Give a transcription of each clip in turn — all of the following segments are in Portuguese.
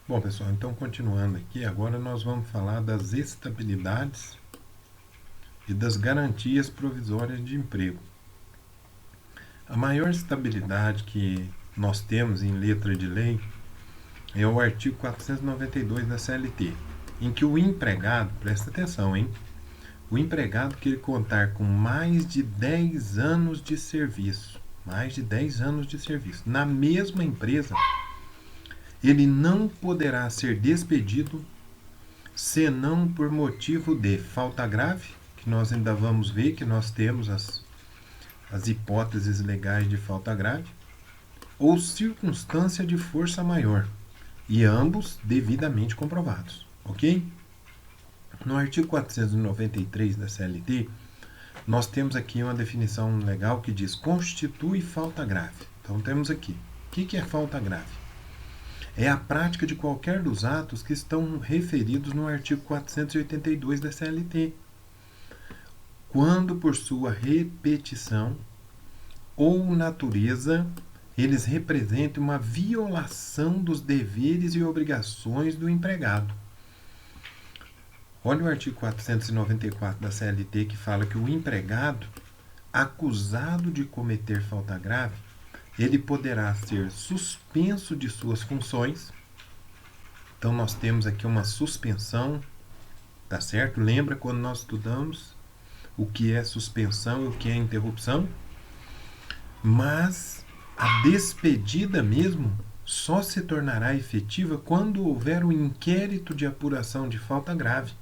Bom, pessoal, então continuando aqui, agora nós vamos falar das estabilidades e das garantias provisórias de emprego. A maior estabilidade que nós temos em letra de lei é o artigo 492 da CLT, em que o empregado, presta atenção, hein? O empregado que ele contar com mais de 10 anos de serviço, na mesma empresa, ele não poderá ser despedido senão por motivo de falta grave, que nós ainda vamos ver que nós temos as hipóteses legais de falta grave, ou circunstância de força maior, e ambos devidamente comprovados, ok? No artigo 493 da CLT, nós temos aqui uma definição legal que diz constitui falta grave. Então temos aqui, o que é falta grave? É a prática de qualquer dos atos que estão referidos no artigo 482 da CLT, quando por sua repetição ou natureza eles representem uma violação dos deveres e obrigações do empregado. Olha o artigo 494 da CLT que fala que o empregado acusado de cometer falta grave, ele poderá ser suspenso de suas funções. Então nós temos aqui uma suspensão, tá certo? Lembra quando nós estudamos o que é suspensão e o que é interrupção? Mas a despedida mesmo só se tornará efetiva quando houver um inquérito de apuração de falta grave.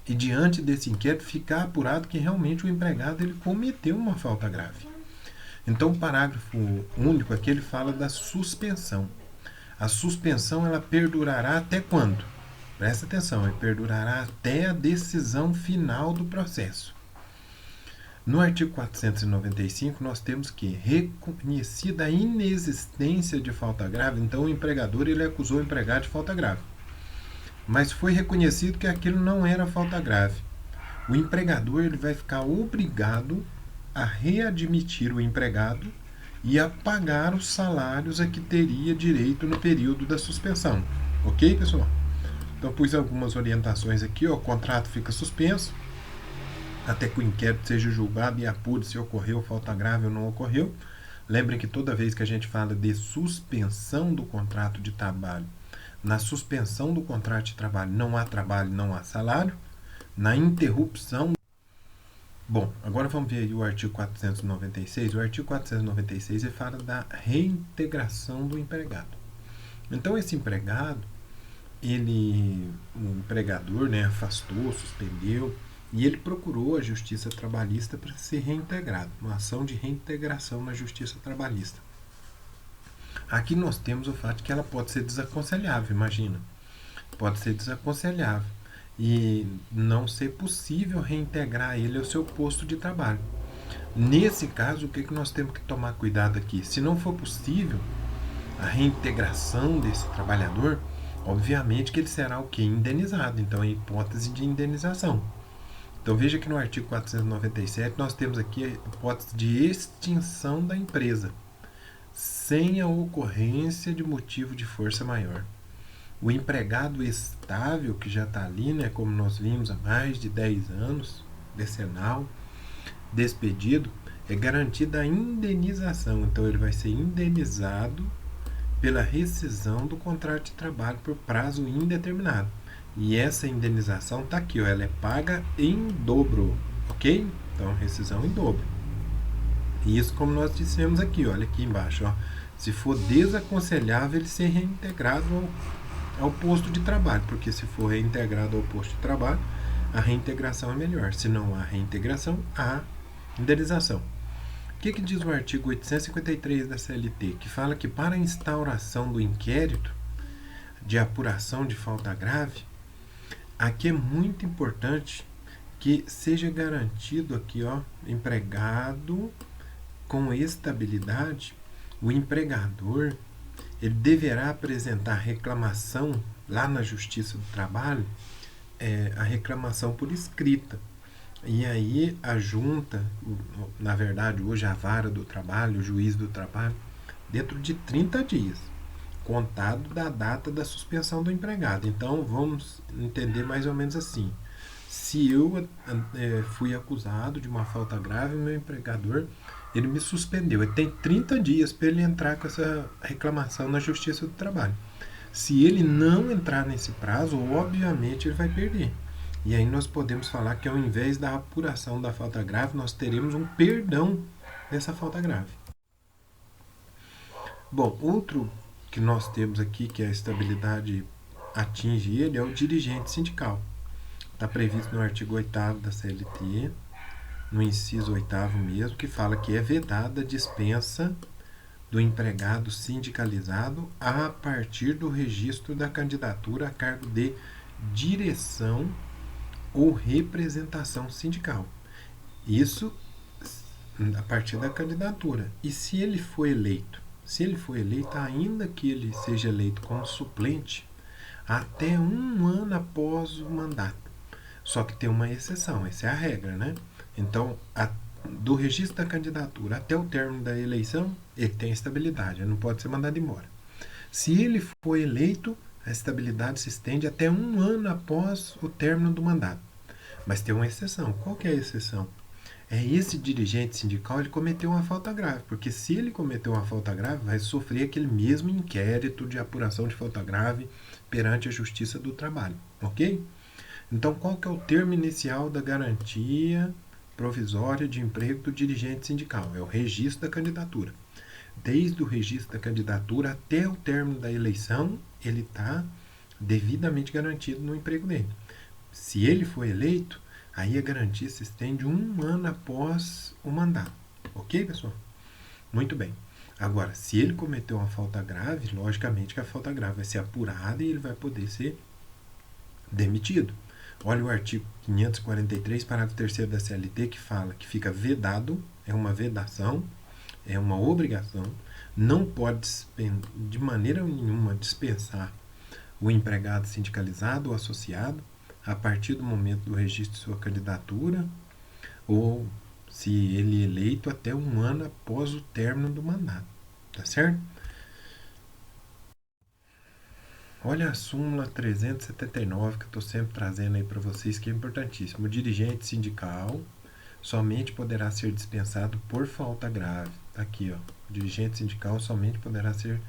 E diante desse inquérito ficar apurado que realmente o empregado ele cometeu uma falta grave. Então o parágrafo único aqui ele fala da suspensão. A suspensão ela perdurará até quando? Presta atenção, ela perdurará até a decisão final do processo. No artigo 495 nós temos que, reconhecida a inexistência de falta grave, então o empregador ele acusou o empregado de falta grave. Mas foi reconhecido que aquilo não era falta grave. O empregador ele vai ficar obrigado a readmitir o empregado e a pagar os salários a que teria direito no período da suspensão. Ok, pessoal? Então pus algumas orientações aqui. O contrato fica suspenso até que o inquérito seja julgado e apure se ocorreu falta grave ou não ocorreu. Lembrem que toda vez que a gente fala de suspensão do contrato de trabalho, na suspensão do contrato de trabalho não há salário. Na interrupção... Bom, agora vamos ver aí o artigo 496. O artigo 496 ele fala da reintegração do empregado. Então esse empregado, o empregador afastou, suspendeu, e ele procurou a Justiça Trabalhista para ser reintegrado, uma ação de reintegração na Justiça Trabalhista. Aqui nós temos o fato de que ela pode ser desaconselhável, imagina. Pode ser desaconselhável e não ser possível reintegrar ele ao seu posto de trabalho. Nesse caso, o que nós temos que tomar cuidado aqui? Se não for possível a reintegração desse trabalhador, obviamente que ele será o quê? Indenizado. Então, é hipótese de indenização. Então, veja que no artigo 497 nós temos aqui a hipótese de extinção da empresa, sem a ocorrência de motivo de força maior. O empregado estável, que já está ali, como nós vimos há mais de 10 anos, decenal, despedido, é garantida a indenização. Então, ele vai ser indenizado pela rescisão do contrato de trabalho por prazo indeterminado. E essa indenização está aqui, ela é paga em dobro, ok? Então, rescisão em dobro. E isso, como nós dissemos aqui, olha aqui embaixo, se for desaconselhável ele ser reintegrado ao posto de trabalho, porque se for reintegrado ao posto de trabalho, a reintegração é melhor. Se não há reintegração, há indenização. O que diz o artigo 853 da CLT? Que fala que para a instauração do inquérito de apuração de falta grave, aqui é muito importante que seja garantido aqui, empregado com estabilidade. O empregador ele deverá apresentar reclamação lá na Justiça do Trabalho, a reclamação por escrita. E aí a junta, na verdade hoje a vara do trabalho, o juiz do trabalho, dentro de 30 dias, contado da data da suspensão do empregado. Então, vamos entender mais ou menos assim. Se eu fui acusado de uma falta grave, o meu empregador ele me suspendeu. Ele tem 30 dias para ele entrar com essa reclamação na Justiça do Trabalho. Se ele não entrar nesse prazo, obviamente ele vai perder. E aí nós podemos falar que ao invés da apuração da falta grave, nós teremos um perdão dessa falta grave. Bom, outro que nós temos aqui, que a estabilidade atinge ele, é o dirigente sindical. Está previsto no artigo 8º da CLT, no inciso 8º mesmo, que fala que é vedada a dispensa do empregado sindicalizado a partir do registro da candidatura a cargo de direção ou representação sindical. Isso a partir da candidatura. E se ele for eleito? Se ele for eleito, ainda que ele seja eleito como suplente, até um ano após o mandato. Só que tem uma exceção, essa é a regra, né? Então, do registro da candidatura até o término da eleição, ele tem estabilidade, ele não pode ser mandado embora. Se ele for eleito, a estabilidade se estende até um ano após o término do mandato. Mas tem uma exceção. Qual que é a exceção? Esse dirigente sindical ele cometeu uma falta grave, porque se ele cometeu uma falta grave, vai sofrer aquele mesmo inquérito de apuração de falta grave perante a Justiça do Trabalho, ok? Então, qual que é o termo inicial da garantia provisória de emprego do dirigente sindical? É o registro da candidatura. Desde o registro da candidatura até o término da eleição, ele está devidamente garantido no emprego dele. Se ele for eleito, aí a garantia se estende um ano após o mandato. Ok, pessoal? Muito bem. Agora, se ele cometeu uma falta grave, logicamente que a falta grave vai ser apurada e ele vai poder ser demitido. Olha o artigo 543, parágrafo 3º da CLT, que fala que fica vedado, é uma vedação, é uma obrigação, não pode de maneira nenhuma dispensar o empregado sindicalizado ou associado a partir do momento do registro de sua candidatura ou se ele é eleito até um ano após o término do mandato. Tá certo? Olha a súmula 379 que eu estou sempre trazendo aí para vocês, que é importantíssimo. O dirigente sindical somente poderá ser dispensado por falta grave. Tá aqui, ó. O dirigente sindical somente poderá ser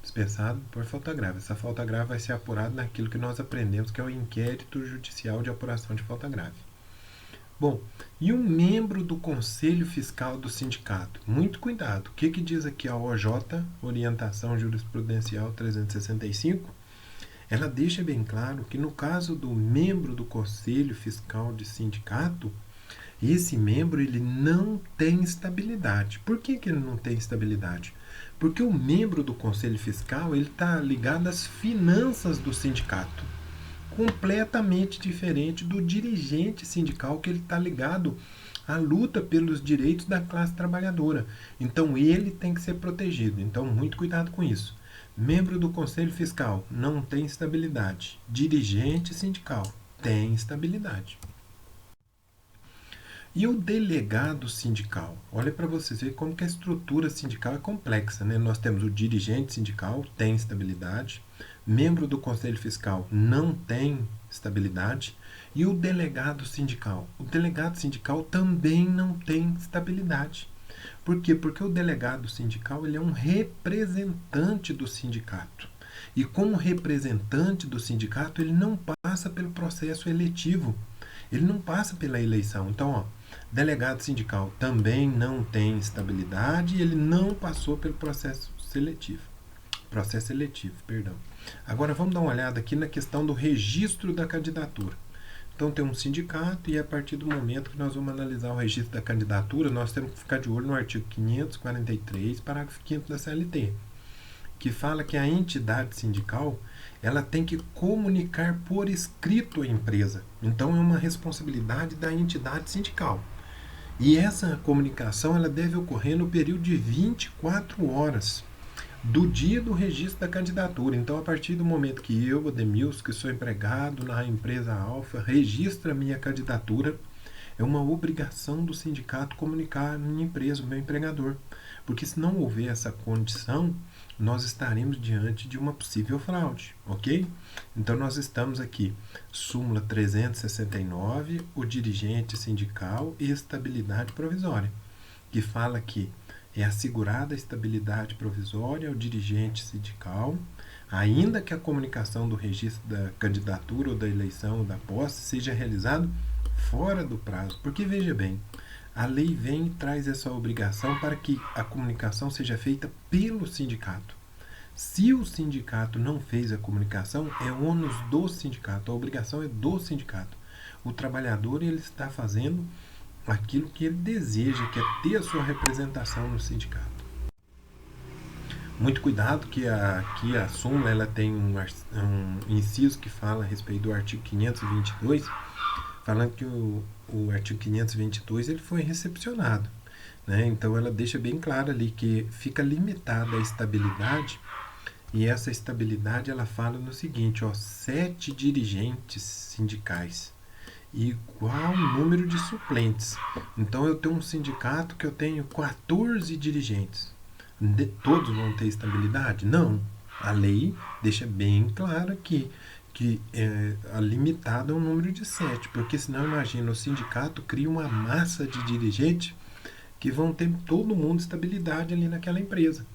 dispensado por falta grave. Essa falta grave vai ser apurada naquilo que nós aprendemos, que é o inquérito judicial de apuração de falta grave. Bom, e um membro do Conselho Fiscal do Sindicato? Muito cuidado. O que diz aqui a OJ, Orientação Jurisprudencial 365? Ela deixa bem claro que no caso do membro do Conselho Fiscal de Sindicato, esse membro ele não tem estabilidade. Por que ele não tem estabilidade? Porque o membro do Conselho Fiscal ele está ligado às finanças do sindicato, completamente diferente do dirigente sindical, que ele está ligado à luta pelos direitos da classe trabalhadora. Então ele tem que ser protegido. Então muito cuidado com isso. Membro do Conselho Fiscal não tem estabilidade. Dirigente sindical tem estabilidade. E o delegado sindical? Olha para vocês verem como que a estrutura sindical é complexa, né? Nós temos o dirigente sindical, tem estabilidade. Membro do Conselho Fiscal não tem estabilidade. E o delegado sindical? O delegado sindical também não tem estabilidade. Por quê? Porque o delegado sindical ele é um representante do sindicato. E como representante do sindicato, ele não passa pelo processo eletivo. Ele não passa pela eleição. Então, ó, delegado sindical também não tem estabilidade e ele não passou pelo processo seletivo. Processo seletivo, perdão. Agora vamos dar uma olhada aqui na questão do registro da candidatura. Então tem um sindicato e a partir do momento que nós vamos analisar o registro da candidatura, nós temos que ficar de olho no artigo 543, parágrafo 5º da CLT, que fala que a entidade sindical ela tem que comunicar por escrito à empresa. Então é uma responsabilidade da entidade sindical. E essa comunicação ela deve ocorrer no período de 24 horas do dia do registro da candidatura. Então, a partir do momento que eu, Ademilson, que sou empregado na empresa Alfa, registro a minha candidatura, É uma obrigação do sindicato comunicar à minha empresa, ao meu empregador. Porque se não houver essa condição, nós estaremos diante de uma possível fraude, ok? Então nós estamos aqui, súmula 369, o dirigente sindical e estabilidade provisória, que fala que é assegurada a estabilidade provisória ao dirigente sindical, ainda que a comunicação do registro da candidatura ou da eleição ou da posse seja realizado fora do prazo. Porque, veja bem, a lei vem e traz essa obrigação para que a comunicação seja feita pelo sindicato. Se o sindicato não fez a comunicação, é ônus do sindicato, a obrigação é do sindicato. O trabalhador ele está fazendo aquilo que ele deseja, que é ter a sua representação no sindicato. Muito cuidado que aqui a súmula ela tem um inciso que fala a respeito do artigo 522, falando que o artigo 522 ele foi recepcionado. Né? Então ela deixa bem claro ali que fica limitada a estabilidade, e essa estabilidade ela fala no seguinte, 7 dirigentes sindicais igual número de suplentes. Então eu tenho um sindicato que eu tenho 14 dirigentes. Todos vão ter estabilidade? Não. A lei deixa bem claro aqui que é limitado ao número de 7, porque senão imagina, o sindicato cria uma massa de dirigentes que vão ter todo mundo estabilidade ali naquela empresa.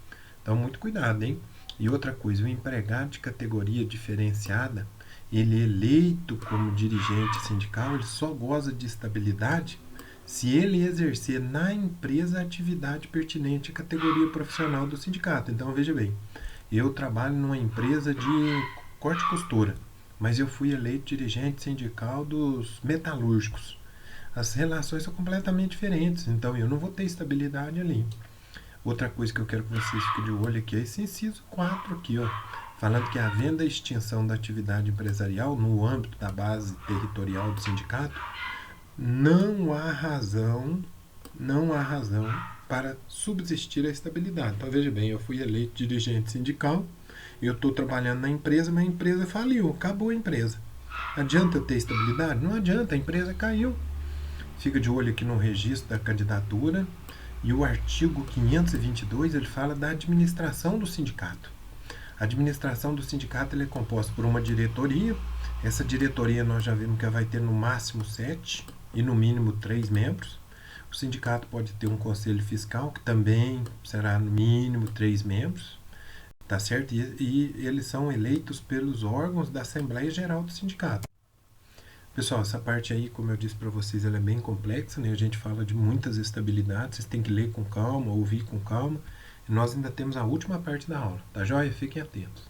Então muito cuidado, hein? E outra coisa, o empregado de categoria diferenciada, ele é eleito como dirigente sindical, ele só goza de estabilidade se ele exercer na empresa a atividade pertinente à categoria profissional do sindicato. Então veja bem, eu trabalho numa empresa de corte e costura, mas eu fui eleito dirigente sindical dos metalúrgicos. As relações são completamente diferentes, então eu não vou ter estabilidade ali. Outra coisa que eu quero que vocês fiquem de olho aqui é esse inciso 4 aqui, falando que havendo a extinção da atividade empresarial no âmbito da base territorial do sindicato, não há razão para subsistir a estabilidade. Então veja bem, eu fui eleito dirigente sindical, eu estou trabalhando na empresa, mas a empresa faliu, acabou a empresa. Adianta eu ter estabilidade? Não adianta, a empresa caiu. Fica de olho aqui no registro da candidatura. E o artigo 522 ele fala da administração do sindicato. A administração do sindicato ele é composta por uma diretoria. Essa diretoria nós já vimos que vai ter no máximo 7 e no mínimo 3 membros. O sindicato pode ter um conselho fiscal, que também será no mínimo 3 membros. Tá certo? E eles são eleitos pelos órgãos da Assembleia Geral do Sindicato. Pessoal, essa parte aí, como eu disse para vocês, ela é bem complexa, né? A gente fala de muitas estabilidades, vocês têm que ler com calma, ouvir com calma. E nós ainda temos a última parte da aula, tá joia? Fiquem atentos.